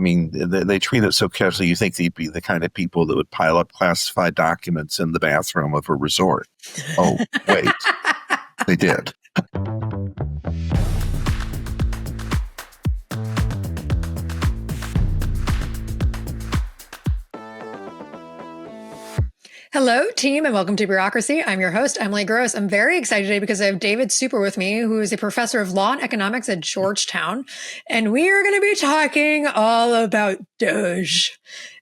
mean, they treat it so carefully. You think they'd be the kind of people that would pile up classified documents in the bathroom of a resort. Oh, wait, they did. Hello, team, and welcome to Bureaucracy. I'm your host, Emily Gross. I'm very excited today because I have David Super with me, who is a professor of law and economics at Georgetown. And we are going to be talking all about DOGE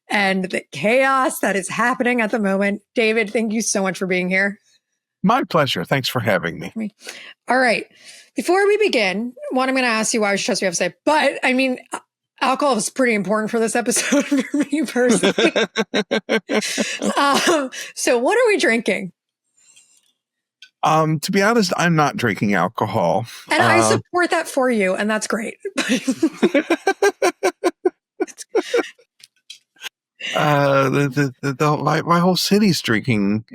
and the chaos that is happening at the moment. David, thank you so much for being here. My pleasure. Thanks for having me. All right. Before we begin, one, I'm going to ask you why you should trust what you have to say. But I mean, alcohol is pretty important for this episode for me personally. So what are we drinking? To be honest, I'm not drinking alcohol. And I support that for you, and that's great. My whole city's drinking.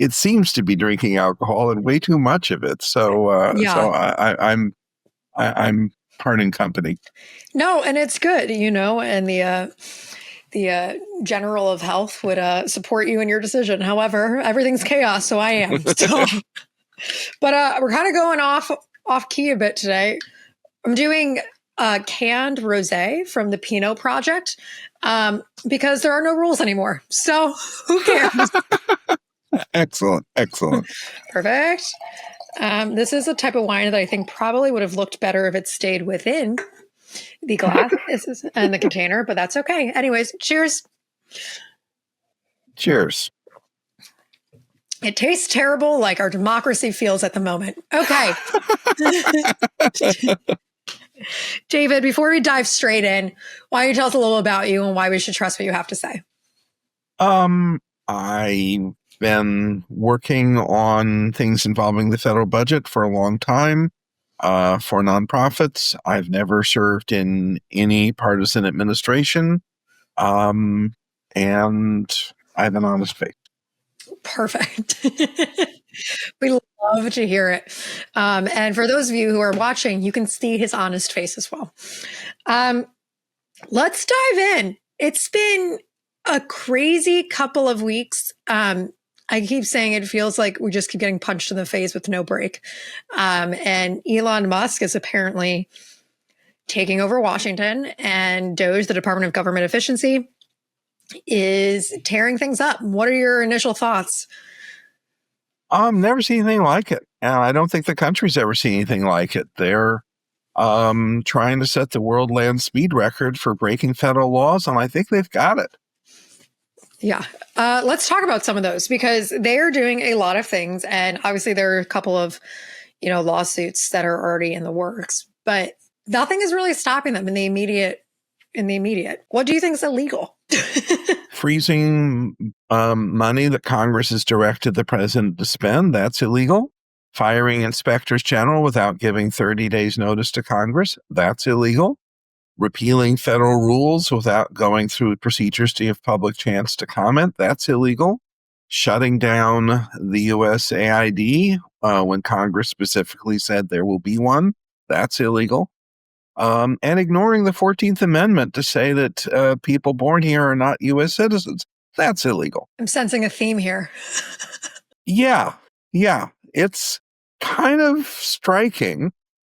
It seems to be drinking alcohol and way too much of it. So I'm parting company. No, and it's good, and the general of health would support you in your decision. However, everything's chaos, so I am. So. But we're kind of going off key a bit today. I'm doing canned rosé from the Pinot Project because there are no rules anymore. So who cares? Excellent. Perfect. This is a type of wine that I think probably would have looked better if it stayed within the glass and the container, but that's okay. Anyways, cheers. Cheers. It tastes terrible, like our democracy feels at the moment. Okay. David, before we dive straight in, why don't you tell us a little about you and why we should trust what you have to say? I've been working on things involving the federal budget for a long time for nonprofits. I've never served in any partisan administration, and I have an honest faith. Perfect. We love to hear it. And for those of you who are watching, you can see his honest face as well. Let's dive in. It's been a crazy couple of weeks. I keep saying it feels like we just keep getting punched in the face with no break. And Elon Musk is apparently taking over Washington, and DOGE, the Department of Government Efficiency, is tearing things up. What are your initial thoughts? Never seen anything like it. And I don't think the country's ever seen anything like it. They're trying to set the world land speed record for breaking federal laws, and I think they've got it. Yeah. Let's talk about some of those because they are doing a lot of things. And obviously there are a couple of, lawsuits that are already in the works, but nothing is really stopping them in the immediate. What do you think is illegal? Freezing money that Congress has directed the president to spend, that's illegal. Firing inspectors general without giving 30 days notice to Congress, that's illegal. Repealing federal rules without going through procedures to give public chance to comment, that's illegal. Shutting down the USAID when Congress specifically said there will be one, that's illegal. And ignoring the 14th Amendment to say that people born here are not U.S. citizens. That's illegal. I'm sensing a theme here. Yeah. It's kind of striking.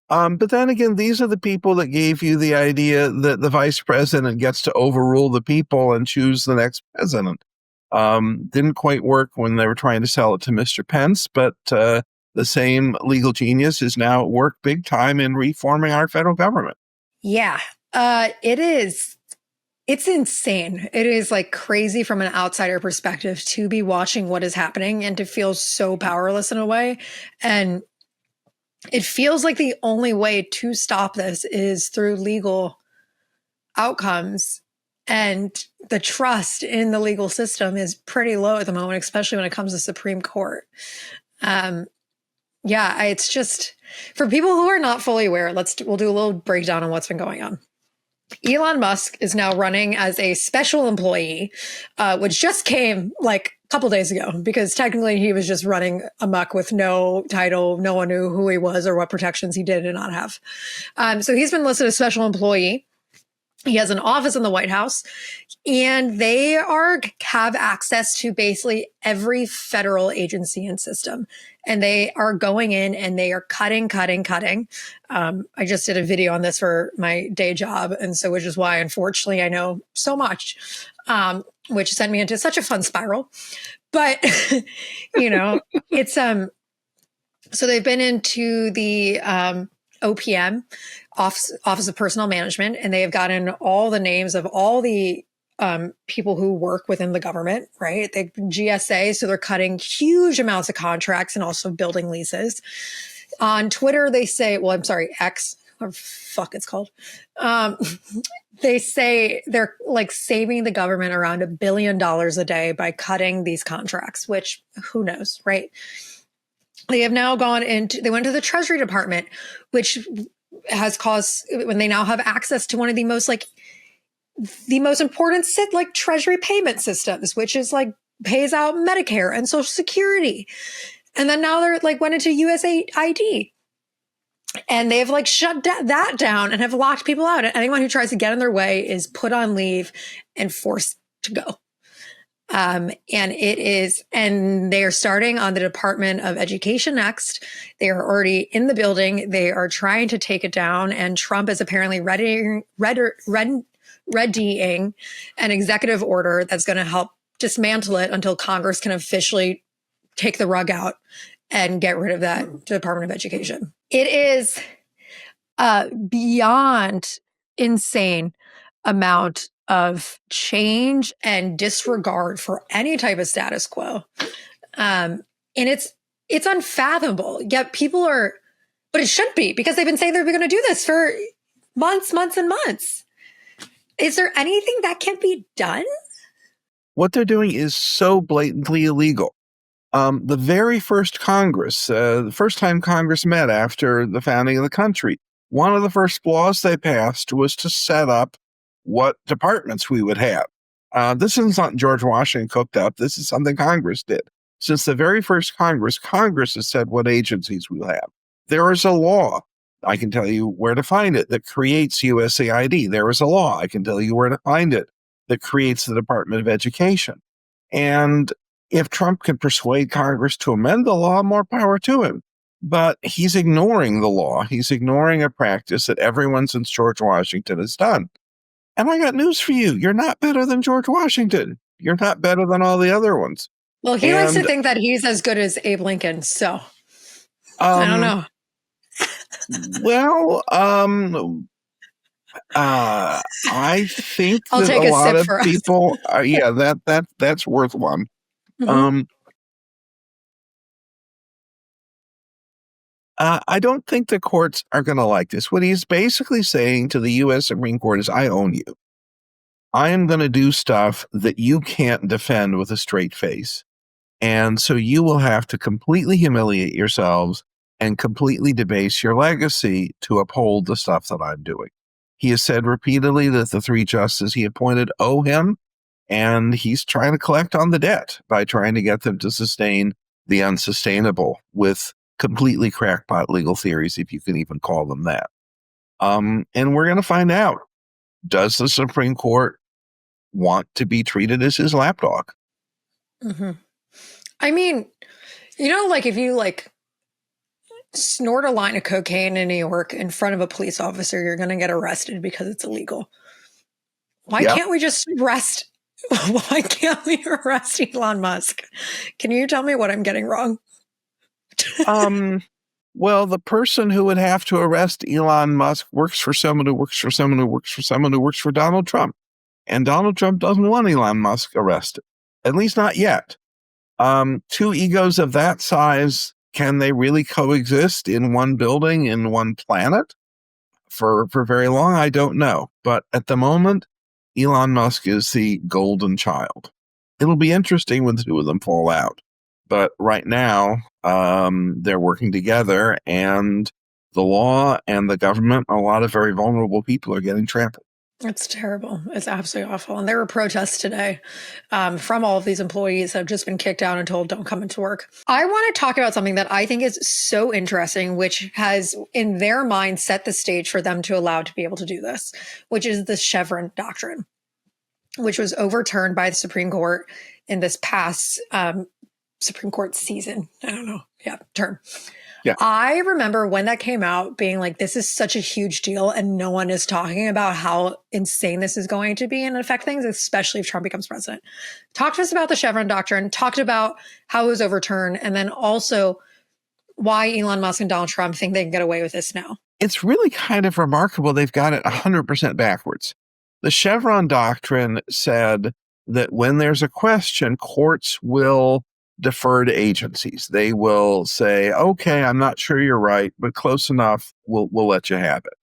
But then again, these are the people that gave you the idea that the vice president gets to overrule the people and choose the next president. Didn't quite work when they were trying to sell it to Mr. Pence, but the same legal genius is now at work big time in reforming our federal government. Yeah, it is. It's insane. It is like crazy from an outsider perspective to be watching what is happening and to feel so powerless in a way. And it feels like the only way to stop this is through legal outcomes. And the trust in the legal system is pretty low at the moment, especially when it comes to Supreme Court. Yeah, it's just for people who are not fully aware, we'll do a little breakdown on what's been going on. Elon Musk is now running as a special employee, which just came like a couple days ago, because technically he was just running amok with no title. No one knew who he was or what protections he did and not have. So he's been listed as special employee. He has an office in the White House, and they have access to basically every federal agency and system. And they are going in and they are cutting. I just did a video on this for my day job, and so which is why, unfortunately, I know so much, which sent me into such a fun spiral. But it's so they've been into the OPM, Office of Personnel Management, and they have gotten all the names of all the people who work within the government, right? They GSA, so they're cutting huge amounts of contracts and also building leases. On Twitter, they say, well, I'm sorry, X, or fuck it's called. They say they're like saving the government around $1 billion a day by cutting these contracts, which who knows, right? They have now they went to the Treasury Department, which has caused, when they now have access to one of the most important Treasury payment systems, which is pays out Medicare and Social Security. And then now they're went into USAID. And they've shut that down and have locked people out. And anyone who tries to get in their way is put on leave and forced to go. And they are starting on the Department of Education next. They are already in the building. They are trying to take it down. And Trump is apparently readying an executive order that's going to help dismantle it until Congress can officially take the rug out and get rid of that Department of Education. It is beyond insane amount of change and disregard for any type of status quo. And it's unfathomable. Yet people are, but it should be, because they've been saying they're going to do this for months and months. Is there anything that can be done? What they're doing is so blatantly illegal. The very first Congress, the first time Congress met after the founding of the country, one of the first laws they passed was to set up what departments we would have. This isn't something George Washington cooked up. This is something Congress did. Since the very first Congress has said what agencies we'll have. There is a law, I can tell you where to find it, that creates USAID. There is a law, I can tell you where to find it, that creates the Department of Education. And if Trump can persuade Congress to amend the law, more power to him. But he's ignoring the law. He's ignoring a practice that everyone since George Washington has done. And I got news for you. You're not better than George Washington. You're not better than all the other ones. Well, he likes to think that he's as good as Abe Lincoln. So I don't know. Well, I think I'll that take a lot of for people, that's worth one. Mm-hmm. I don't think the courts are going to like this. What he's basically saying to the U.S. Supreme Court is, I own you. I am going to do stuff that you can't defend with a straight face. And so you will have to completely humiliate yourselves and completely debase your legacy to uphold the stuff that I'm doing. He has said repeatedly that the three justices he appointed owe him, and he's trying to collect on the debt by trying to get them to sustain the unsustainable with completely crackpot legal theories, if you can even call them that. And we're going to find out, does the Supreme Court want to be treated as his lapdog? Mm-hmm. I mean, if you snort a line of cocaine in New York in front of a police officer, you're going to get arrested because it's illegal. Why can't we just arrest? Why can't we arrest Elon Musk? Can you tell me what I'm getting wrong? Well, the person who would have to arrest Elon Musk works for someone who works for someone who works for someone who works for Donald Trump. And Donald Trump doesn't want Elon Musk arrested, at least not yet. Two egos of that size, can they really coexist in one building, in one planet for very long? I don't know. But at the moment, Elon Musk is the golden child. It'll be interesting when the two of them fall out. But right now, they're working together, and the law and the government, a lot of very vulnerable people are getting trampled. It's terrible. It's absolutely awful. And there were protests today from all of these employees that have just been kicked out and told don't come into work. I want to talk about something that I think is so interesting, which has in their mind set the stage for them to allow to be able to do this, which is the Chevron doctrine, which was overturned by the Supreme Court in this past Supreme Court season. I don't know. Yeah, term. Yeah. I remember when that came out being like, this is such a huge deal and no one is talking about how insane this is going to be and affect things, especially if Trump becomes president. Talk to us about the Chevron doctrine, talked about how it was overturned, and then also why Elon Musk and Donald Trump think they can get away with this now. It's really kind of remarkable. They've got it 100% backwards. The Chevron doctrine said that when there's a question, courts will defer to agencies. They will say, okay, I'm not sure you're right, but close enough, we'll let you have it.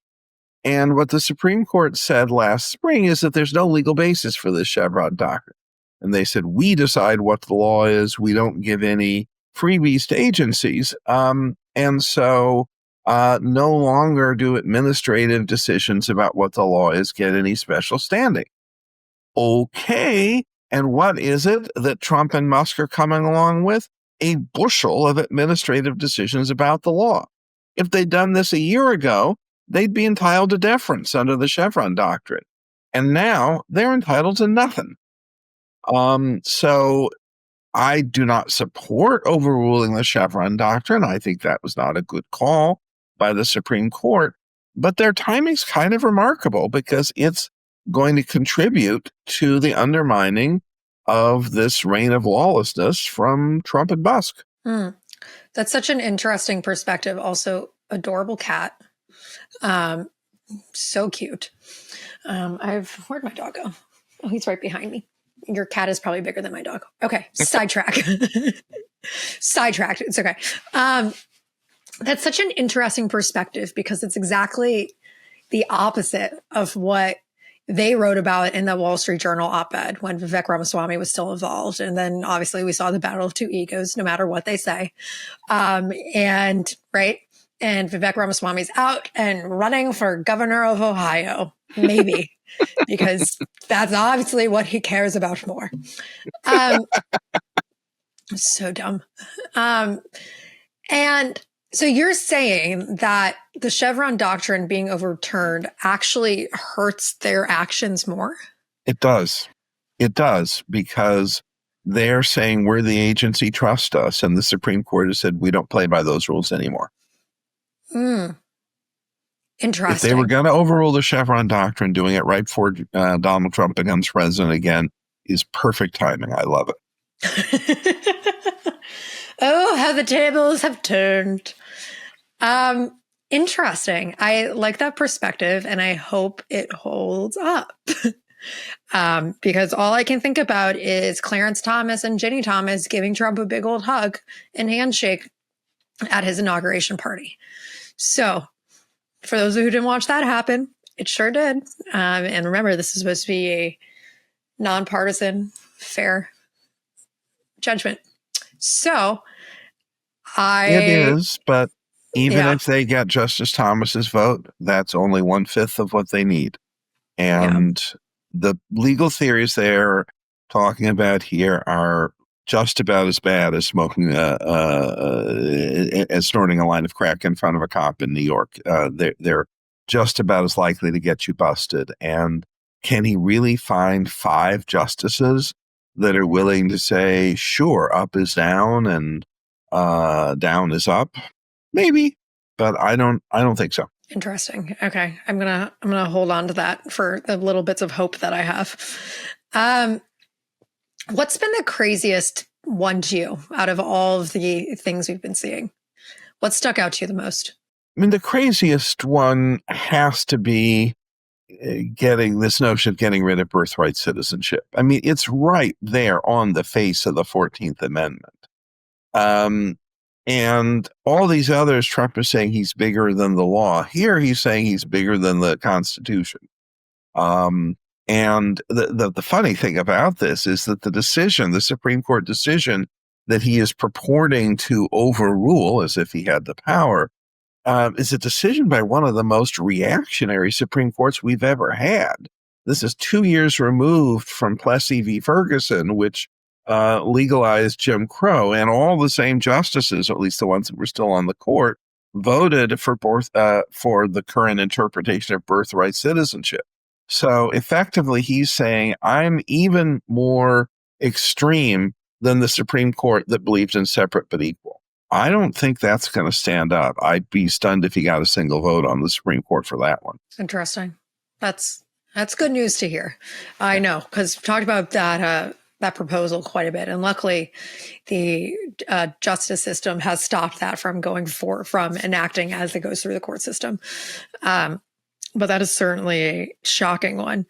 And what the Supreme Court said last spring is that there's no legal basis for this Chevron doctrine. And they said, we decide what the law is. We don't give any freebies to agencies. And so no longer do administrative decisions about what the law is get any special standing. Okay. And what is it that Trump and Musk are coming along with? A bushel of administrative decisions about the law. If they'd done this a year ago, they'd be entitled to deference under the Chevron doctrine. And now they're entitled to nothing. So I do not support overruling the Chevron doctrine. I think that was not a good call by the Supreme Court. But their timing's kind of remarkable because it's going to contribute to the undermining of this reign of lawlessness from Trump and Musk. That's such an interesting perspective. Also, adorable cat. So cute. Where'd my dog go? Oh, he's right behind me. Your cat is probably bigger than my dog. Okay, sidetrack. Sidetracked. It's okay. That's such an interesting perspective because it's exactly the opposite of what they wrote about in the Wall Street Journal op-ed when Vivek Ramaswamy was still involved. And then obviously we saw the battle of two egos, no matter what they say. And Vivek Ramaswamy's out and running for governor of Ohio, maybe, because that's obviously what he cares about more. So dumb. And so you're saying that the Chevron doctrine being overturned actually hurts their actions more? It does. It does, because they're saying we're the agency, trust us. And the Supreme Court has said we don't play by those rules anymore. Interesting. If they were going to overrule the Chevron doctrine, doing it right before Donald Trump becomes president again is perfect timing. I love it. Oh, how the tables have turned. Interesting. I like that perspective and I hope it holds up. Because all I can think about is Clarence Thomas and Ginny Thomas giving Trump a big old hug and handshake at his inauguration party. So for those who didn't watch that happen, it sure did. And remember, this is supposed to be a nonpartisan, fair judgment. So it is, but even if they get Justice Thomas's vote, that's only 1/5 of what they need. And the legal theories they're talking about here are just about as bad as smoking, as snorting a line of crack in front of a cop in New York. They're just about as likely to get you busted. And can he really find 5 justices that are willing to say, sure, up is down and down is up? Maybe, but I don't think so. Interesting. Okay. I'm gonna hold on to that for the little bits of hope that I have. What's been the craziest one to you out of all of the things we've been seeing? What stuck out to you the most? I mean, the craziest one has to be getting this notion of getting rid of birthright citizenship. I mean, it's right there on the face of the 14th Amendment. And all these others, Trump is saying he's bigger than the law. Here he's saying he's bigger than the Constitution. And the funny thing about this is that the Supreme Court decision that he is purporting to overrule as if he had the power, is a decision by one of the most reactionary Supreme Courts we've ever had. This is 2 years removed from Plessy v. Ferguson, which legalized Jim Crow, and all the same justices, or at least the ones that were still on the court, voted for the current interpretation of birthright citizenship. So effectively, he's saying, I'm even more extreme than the Supreme Court that believed in separate but equal. I don't think that's going to stand up. I'd be stunned if he got a single vote on the Supreme Court for that one. Interesting. That's good news to hear. I know, because we talked about that proposal quite a bit, and luckily, the justice system has stopped that from from enacting as it goes through the court system. But that is certainly a shocking one.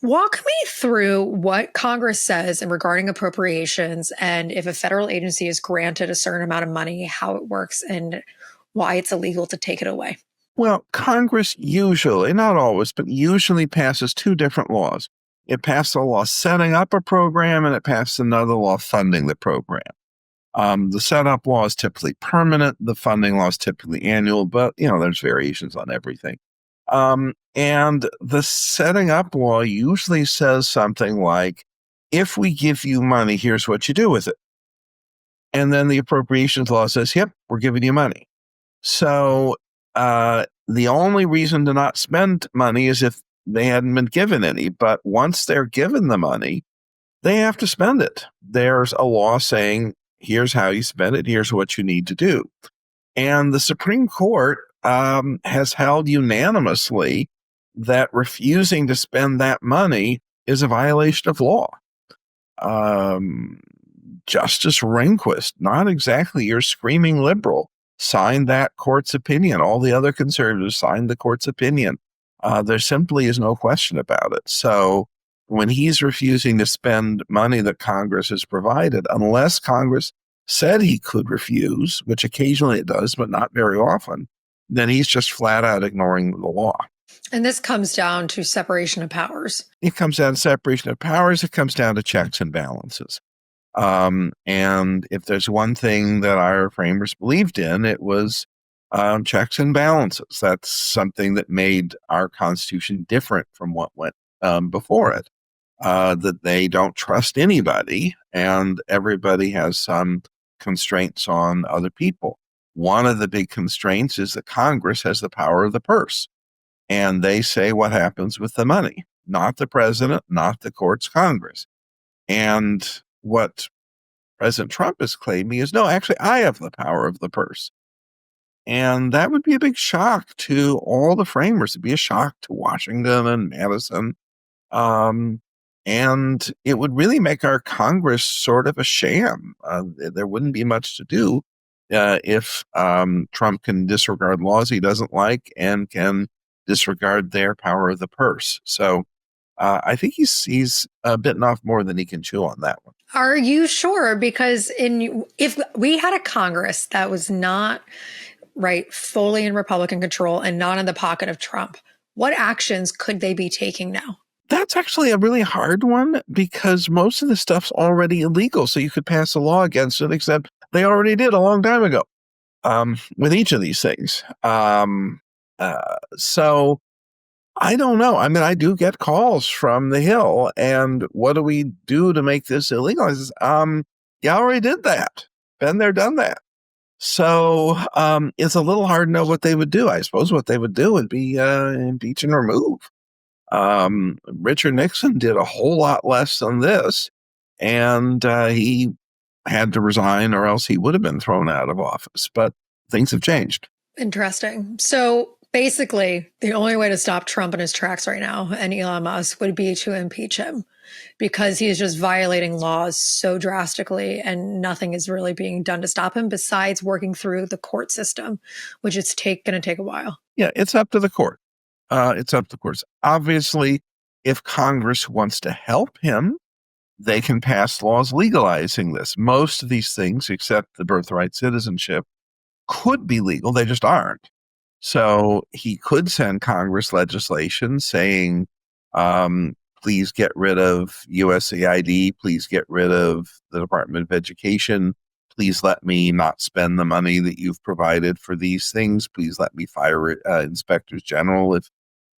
Walk me through what Congress says in regarding appropriations, and if a federal agency is granted a certain amount of money, how it works and why it's illegal to take it away. Well, Congress usually, not always, but usually passes two different laws. It passed a law setting up a program, and it passed another law funding the program. The setup law is typically permanent. The funding law is typically annual, but, there's variations on everything. And the setting up law usually says something like, if we give you money, here's what you do with it. And then the appropriations law says, yep, we're giving you money. So the only reason to not spend money is if they hadn't been given any. But once they're given the money, they have to spend it. There's a law saying, here's how you spend it, here's what you need to do. And the Supreme Court has held unanimously that refusing to spend that money is a violation of law. Justice Rehnquist, not exactly your screaming liberal, signed that court's opinion. All the other conservatives signed the court's opinion. There simply is no question about it. So when he's refusing to spend money that Congress has provided, unless Congress said he could refuse, which occasionally it does, but not very often, then he's just flat out ignoring the law. And this comes down to separation of powers. It comes down to separation of powers. It comes down to checks and balances. And if there's one thing that our framers believed in, it was checks and balances. That's something that made our Constitution different from what went before it. That they don't trust anybody, and everybody has some constraints on other people. One of the big constraints is that Congress has the power of the purse, and they say what happens with the money, not the president, not the courts, Congress. And what President Trump is claiming is, no, actually, I have the power of the purse. And that would be a big shock to all the framers. It'd be a shock to Washington and Madison. And it would really make our Congress sort of a sham. There wouldn't be much to do if Trump can disregard laws he doesn't like and can disregard their power of the purse. So I think he's bitten off more than he can chew on that one. Are you sure? Because if we had a Congress that was not fully in Republican control and not in the pocket of Trump, what actions could they be taking now? That's actually a really hard one because most of the stuff's already illegal. So you could pass a law against it, except they already did a long time ago with each of these things. So I don't know. I mean, I do get calls from the Hill, and what do we do to make this illegal? I says, you already did that. Been there, done that. So it's a little hard to know what they would do. I suppose what they would do would be impeach and remove. Richard Nixon did a whole lot less than this, and he had to resign or else he would have been thrown out of office. But things have changed. Interesting. So basically, the only way to stop Trump in his tracks right now and Elon Musk would be to impeach him because he is just violating laws so drastically and nothing is really being done to stop him besides working through the court system, which is going to take a while. Yeah, it's up to the court. It's up to the courts. Obviously, if Congress wants to help him, they can pass laws legalizing this. Most of these things, except the birthright citizenship, could be legal. They just aren't. So he could send Congress legislation saying, please get rid of USAID, please get rid of the Department of Education, please let me not spend the money that you've provided for these things, please let me fire inspectors general if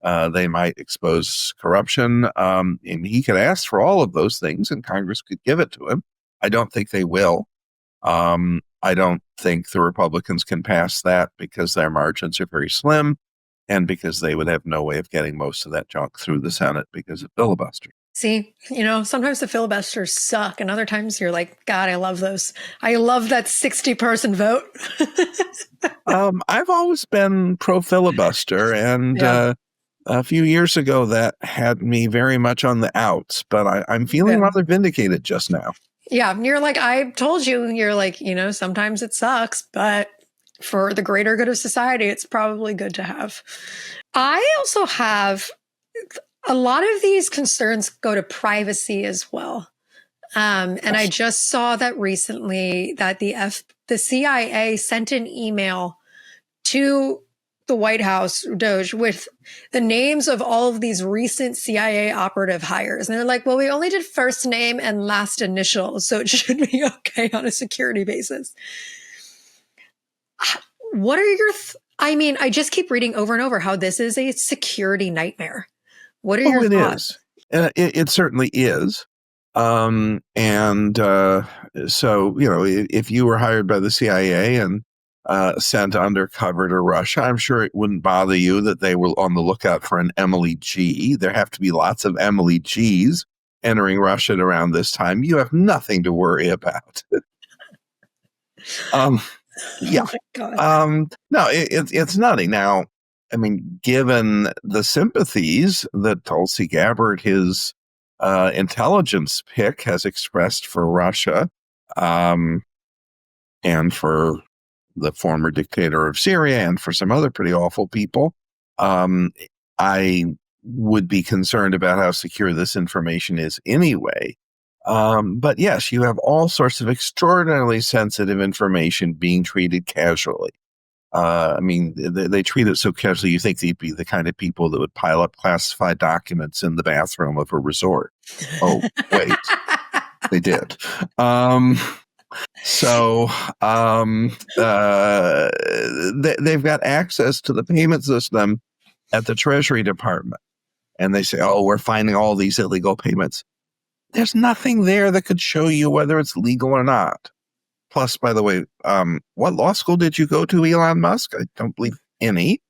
They might expose corruption. And he could ask for all of those things, and Congress could give it to him. I don't think they will. I don't think the Republicans can pass that because their margins are very slim and because they would have no way of getting most of that junk through the Senate because of filibuster. See, sometimes the filibusters suck, and other times you're like, God, I love those. I love that 60-person vote. I've always been pro-filibuster, and a few years ago that had me very much on the outs, but I'm feeling rather vindicated just now. Yeah, you're like, I told you, you're like, sometimes it sucks, but for the greater good of society, it's probably good to have. I also have a lot of these concerns go to privacy as well. And I just saw that recently that the CIA sent an email to the White House, DOGE, with the names of all of these recent CIA operative hires. And they're like, well, we only did first name and last initial, so it should be okay on a security basis. What are your I just keep reading over and over how this is a security nightmare. What are your thoughts? It certainly is. So, if you were hired by the CIA and sent undercover to Russia, I'm sure it wouldn't bother you that they were on the lookout for an Emily G. There have to be lots of Emily Gs entering Russia around this time. You have nothing to worry about. Yeah. Oh no, it's nutty. Now, given the sympathies that Tulsi Gabbard, his intelligence pick, has expressed for Russia, and for the former dictator of Syria, and for some other pretty awful people, I would be concerned about how secure this information is anyway. But yes, you have all sorts of extraordinarily sensitive information being treated casually. They treat it so casually, you think they'd be the kind of people that would pile up classified documents in the bathroom of a resort. Oh, wait, they did. They've got access to the payment system at the Treasury Department. And they say, oh, we're finding all these illegal payments. There's nothing there that could show you whether it's legal or not. Plus, by the way, what law school did you go to, Elon Musk? I don't believe any.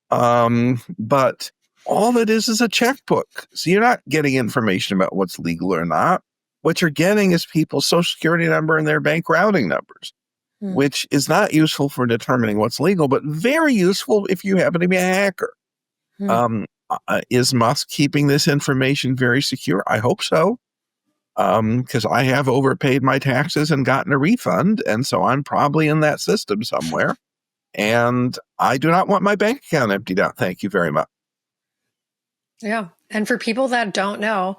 But all it is a checkbook. So you're not getting information about what's legal or not. What you're getting is people's social security number and their bank routing numbers, which is not useful for determining what's legal, but very useful if you happen to be a hacker. Is Musk keeping this information very secure? I hope so. Because I have overpaid my taxes and gotten a refund, and so I'm probably in that system somewhere. And I do not want my bank account emptied out. Thank you very much. Yeah. And for people that don't know,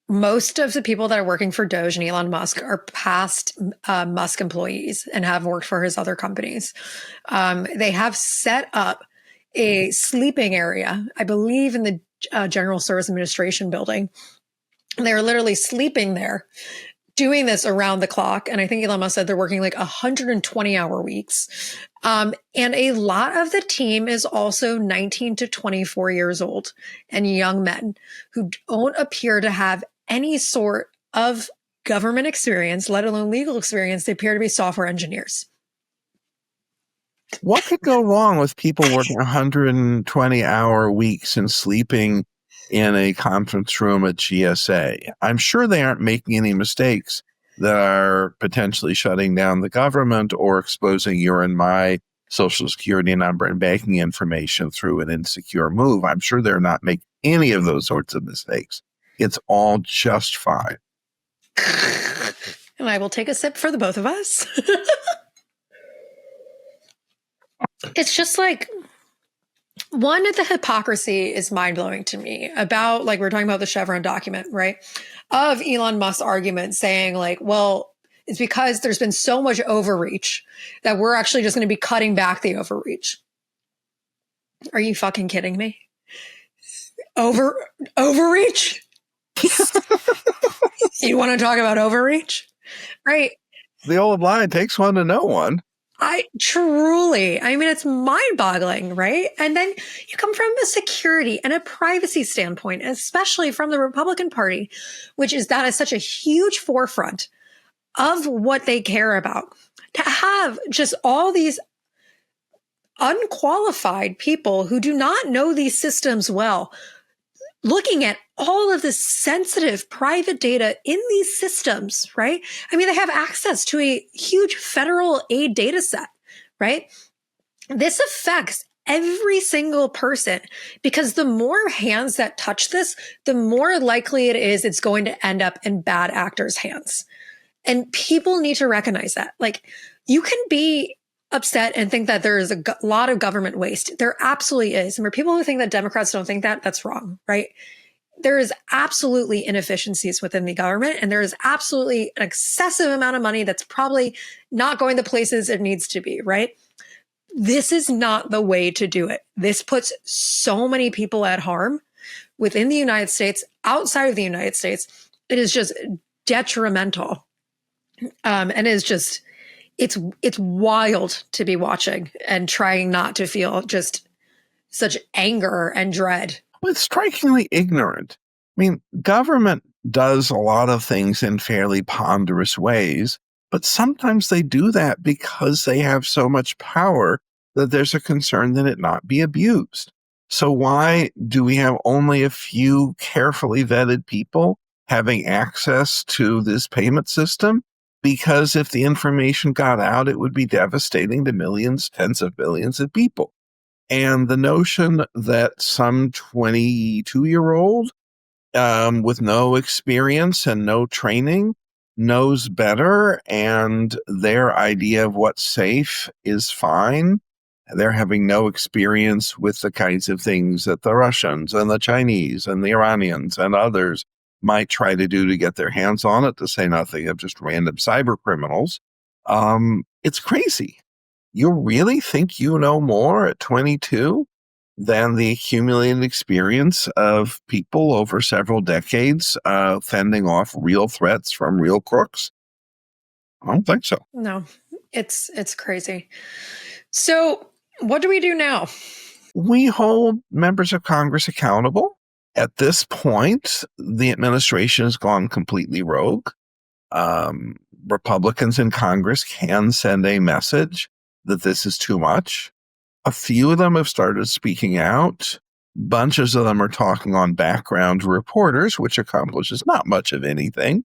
most of the people that are working for DOGE and Elon Musk are past Musk employees and have worked for his other companies. They have set up a sleeping area, I believe, in the General Service Administration building. They're literally sleeping there, doing this around the clock. And I think Elon Musk said they're working like 120-hour weeks. And a lot of the team is also 19 to 24 years old and young men who don't appear to have any sort of government experience, let alone legal experience. They appear to be software engineers. What could go wrong with people working 120-hour weeks and sleeping in a conference room at GSA? I'm sure they aren't making any mistakes that are potentially shutting down the government or exposing your and my social security number and banking information through an insecure move. I'm sure they're not making any of those sorts of mistakes. It's all just fine. And I will take a sip for the both of us. It's just like, one, the hypocrisy is mind-blowing to me about, like, we're talking about the Chevron document, right? Of Elon Musk's argument saying, like, well, it's because there's been so much overreach that we're actually just going to be cutting back the overreach. Are you fucking kidding me? Overreach? You want to talk about overreach? Right. The old line, takes one to know one. I mean, it's mind boggling, right? And then you come from a security and a privacy standpoint, especially from the Republican Party, which is that is such a huge forefront of what they care about. To have just all these unqualified people who do not know these systems well, looking at all of this sensitive private data in these systems, right? I mean, they have access to a huge federal aid data set, right? This affects every single person because the more hands that touch this, the more likely it is it's going to end up in bad actors' hands. And people need to recognize that. Like, you can be upset and think that there is a lot of government waste. There absolutely is. And for people who think that Democrats don't think that, that's wrong, right? There is absolutely inefficiencies within the government, and there is absolutely an excessive amount of money that's probably not going the places it needs to be, right? This is not the way to do it. This puts so many people at harm within the United States, outside of the United States. It is just detrimental. And it's just, it's wild to be watching and trying not to feel just such anger and dread. Well, it's strikingly ignorant. I mean, government does a lot of things in fairly ponderous ways, but sometimes they do that because they have so much power that there's a concern that it not be abused. So why do we have only a few carefully vetted people having access to this payment system? Because if the information got out, it would be devastating to millions, tens of millions of people. And the notion that some 22-year-old with no experience and no training knows better, and their idea of what's safe is fine. They're having no experience with the kinds of things that the Russians and the Chinese and the Iranians and others might try to do to get their hands on it, to say nothing of just random cyber criminals. It's crazy. You really think you know more at 22 than the accumulated experience of people over several decades fending off real threats from real crooks? I don't think so. No, it's crazy. So what do we do now? We hold members of Congress accountable. At this point, the administration has gone completely rogue. Republicans in Congress can send a message that this is too much. A few of them have started speaking out. Bunches of them are talking on background reporters, which accomplishes not much of anything.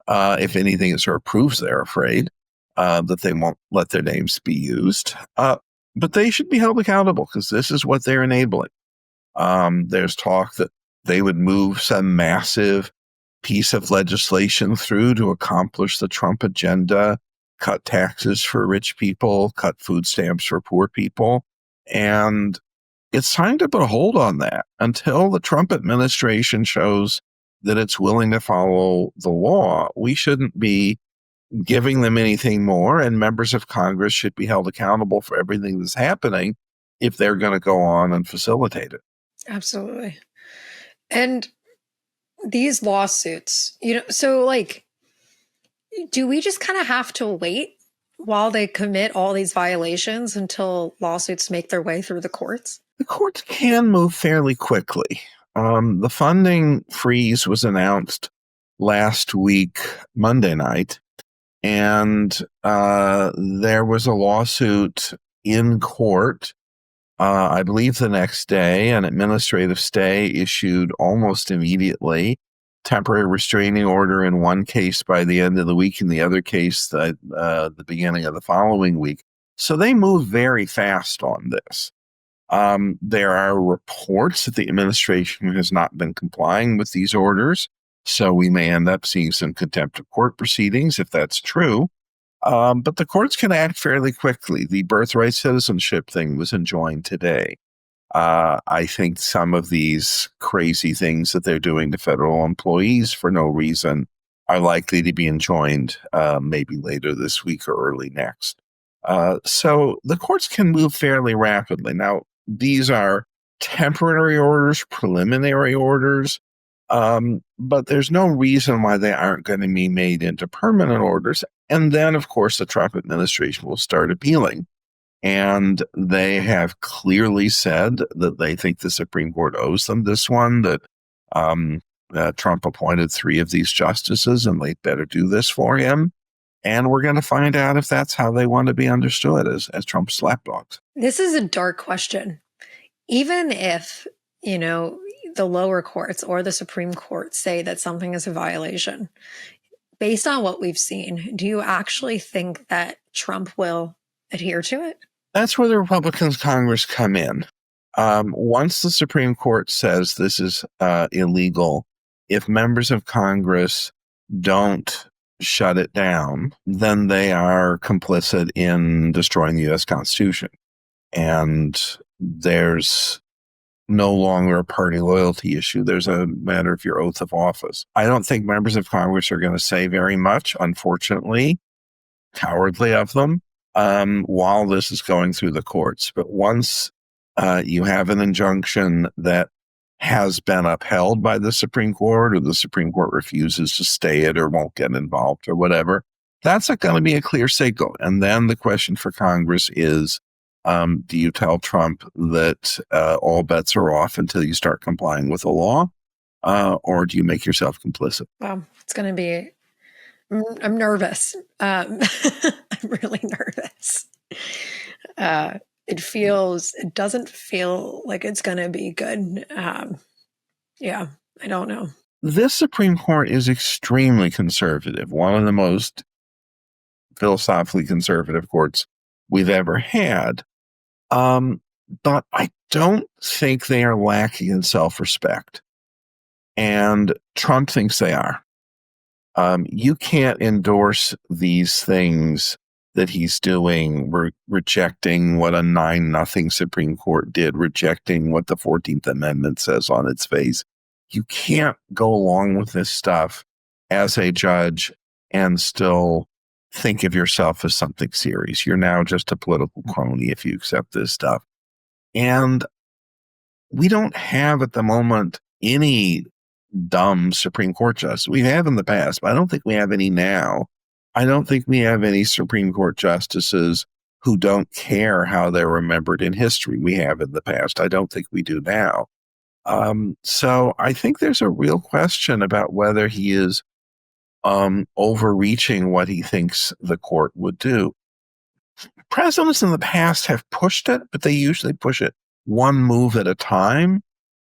If anything, it sort of proves they're afraid that they won't let their names be used. But they should be held accountable because this is what they're enabling. There's talk that they would move some massive piece of legislation through to accomplish the Trump agenda, cut taxes for rich people, cut food stamps for poor people. And it's time to put a hold on that until the Trump administration shows that it's willing to follow the law. We shouldn't be giving them anything more, and members of Congress should be held accountable for everything that's happening if they're going to go on and facilitate it. Absolutely. And these lawsuits, so like, do we just kind of have to wait while they commit all these violations until lawsuits make their way through the courts? The courts can move fairly quickly. The funding freeze was announced last week, Monday night, and there was a lawsuit in court. I believe the next day, an administrative stay issued almost immediately. Temporary restraining order in one case by the end of the week, in the other case, the beginning of the following week. So they move very fast on this. There are reports that the administration has not been complying with these orders, so we may end up seeing some contempt of court proceedings if that's true. But the courts can act fairly quickly. The birthright citizenship thing was enjoined today. I think some of these crazy things that they're doing to federal employees for no reason are likely to be enjoined maybe later this week or early next. So the courts can move fairly rapidly. Now, these are temporary orders, preliminary orders, but there's no reason why they aren't going to be made into permanent orders. And then, of course, the Trump administration will start appealing. And they have clearly said that they think the Supreme Court owes them this one, that Trump appointed 3 of these justices and they better do this for him. And we're going to find out if that's how they want to be understood as Trump's slapdogs. This is a dark question. Even if, the lower courts or the Supreme Court say that something is a violation, based on what we've seen, do you actually think that Trump will adhere to it? That's where the Republicans Congress come in. Once the Supreme Court says this is illegal, if members of Congress don't shut it down, then they are complicit in destroying the U.S. Constitution. And there's no longer a party loyalty issue. There's a matter of your oath of office. I don't think members of Congress are going to say very much, unfortunately, cowardly of them, while this is going through the courts. But once you have an injunction that has been upheld by the Supreme Court, or the Supreme Court refuses to stay it or won't get involved or whatever, that's going to be a clear signal. And then the question for Congress is, do you tell Trump that all bets are off until you start complying with the law, or do you make yourself complicit? Wow, it's going to be... I'm nervous. I'm really nervous. It doesn't feel like it's going to be good. Yeah, I don't know. This Supreme Court is extremely conservative, one of the most philosophically conservative courts we've ever had. But I don't think they are lacking in self-respect. And Trump thinks they are. You can't endorse these things that he's doing, rejecting what a 9-0 Supreme Court did, rejecting what the 14th Amendment says on its face. You can't go along with this stuff as a judge and still think of yourself as something serious. You're now just a political crony if you accept this stuff. And we don't have at the moment any dumb Supreme Court justice. We have in the past, but I don't think we have any now. I don't think we have any Supreme Court justices who don't care how they're remembered in history. We have in the past. I don't think we do now. So I think there's a real question about whether he is overreaching what he thinks the court would do. Presidents in the past have pushed it, but they usually push it one move at a time.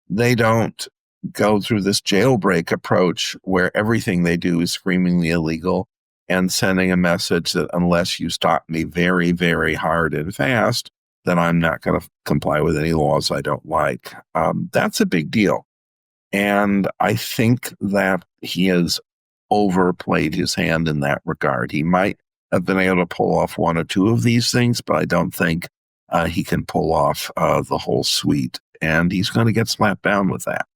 They don't go through this jailbreak approach where everything they do is screamingly illegal and sending a message that unless you stop me very, very hard and fast, then I'm not going to comply with any laws I don't like. That's a big deal. And I think that he has overplayed his hand in that regard. He might have been able to pull off 1 or 2 of these things, but I don't think he can pull off the whole suite. And he's going to get slapped down with that.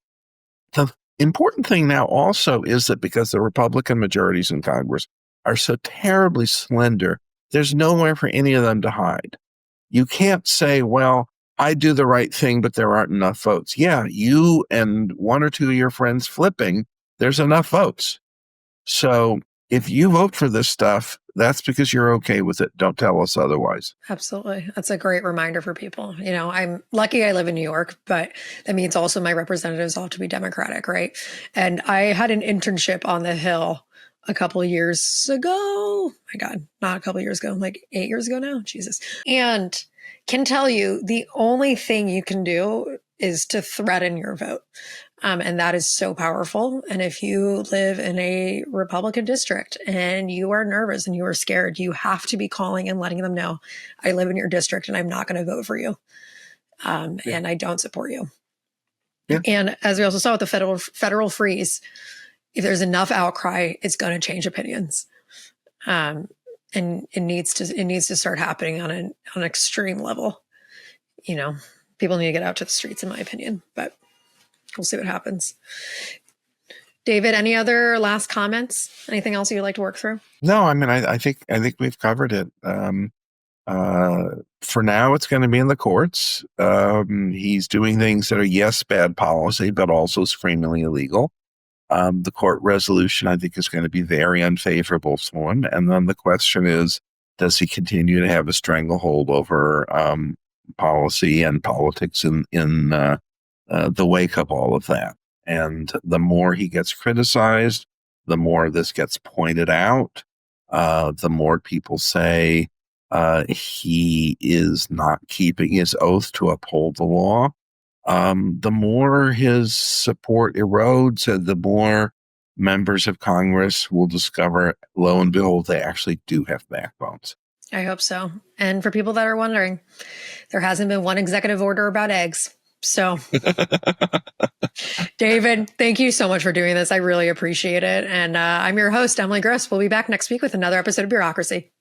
The important thing now also is that because the Republican majorities in Congress are so terribly slender, there's nowhere for any of them to hide. You can't say, well, I do the right thing, but there aren't enough votes. Yeah, you and 1 or 2 of your friends flipping, there's enough votes. So if you vote for this stuff, that's because you're okay with it. Don't tell us otherwise. Absolutely. That's a great reminder for people. I'm lucky I live in New York, but that means also my representatives ought to be Democratic, right? And I had an internship on the Hill a couple of years ago. My God, not a couple of years ago, like 8 years ago now. Jesus. And can tell you the only thing you can do is to threaten your vote. And that is so powerful. And if you live in a Republican district and you are nervous and you are scared, you have to be calling and letting them know, I live in your district and I'm not going to vote for you. And I don't support you. Yeah. And as we also saw with the federal freeze, if there's enough outcry, it's going to change opinions. And it needs to start happening on an extreme level. People need to get out to the streets, in my opinion, but we'll see what happens. David, any other last comments? Anything else you'd like to work through? No, I mean, I think we've covered it. For now, it's going to be in the courts. He's doing things that are, yes, bad policy, but also screamingly illegal. the court resolution, I think, is going to be very unfavorable for him. And then the question is, does he continue to have a stranglehold over policy and politics in the wake of all of that? And the more he gets criticized, the more this gets pointed out, the more people say he is not keeping his oath to uphold the law, the more his support erodes, and the more members of Congress will discover, lo and behold, they actually do have backbones. I hope so. And for people that are wondering, there hasn't been one executive order about eggs. So, David, thank you so much for doing this. I really appreciate it. And I'm your host, Emily Gross. We'll be back next week with another episode of Bureaucracy.